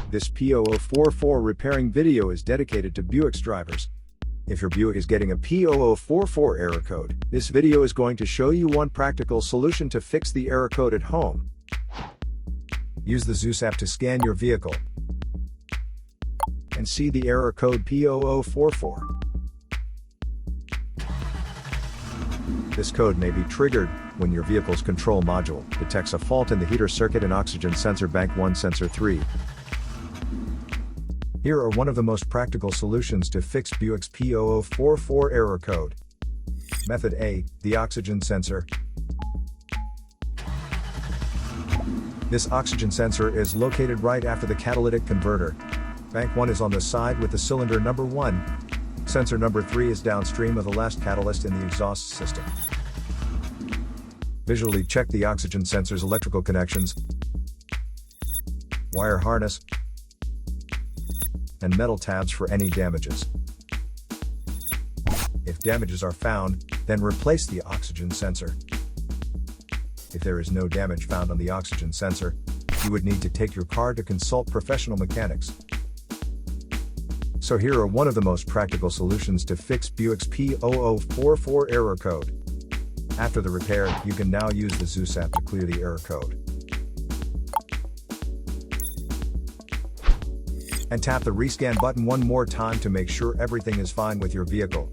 This P0044 repairing video is dedicated to Buick's drivers. If your Buick is getting a P0044 error code, this video is going to show you one practical solution to fix the error code at home. Use the Zeus app to scan your vehicle and see the error code P0044. This code may be triggered when your vehicle's control module detects a fault in the heater circuit and oxygen sensor bank 1 sensor 3. Here are one of the most practical solutions to fix Buick's P0044 error code. Method A, the oxygen sensor. This oxygen sensor is located right after the catalytic converter. Bank 1 is on the side with the cylinder number 1. Sensor number 3 is downstream of the last catalyst in the exhaust system. Visually check the oxygen sensor's electrical connections, wire harness, and metal tabs for any damages. If damages are found, then replace the oxygen sensor. If there is no damage found on the oxygen sensor, you would need to take your car to consult professional mechanics. So here are one of the most practical solutions to fix Buick's P0044 error code. After the repair, you can now use the Zeus app to clear the error code. And tap the rescan button one more time to make sure everything is fine with your vehicle.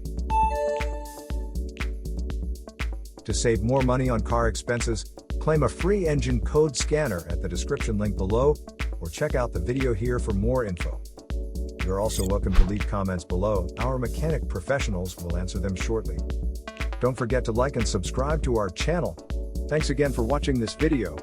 To save more money on car expenses, claim a free engine code scanner at the description link below, or check out the video here for more info. You're also welcome to leave comments below. Our mechanic professionals will answer them shortly. Don't forget to like and subscribe to our channel. Thanks again for watching this video.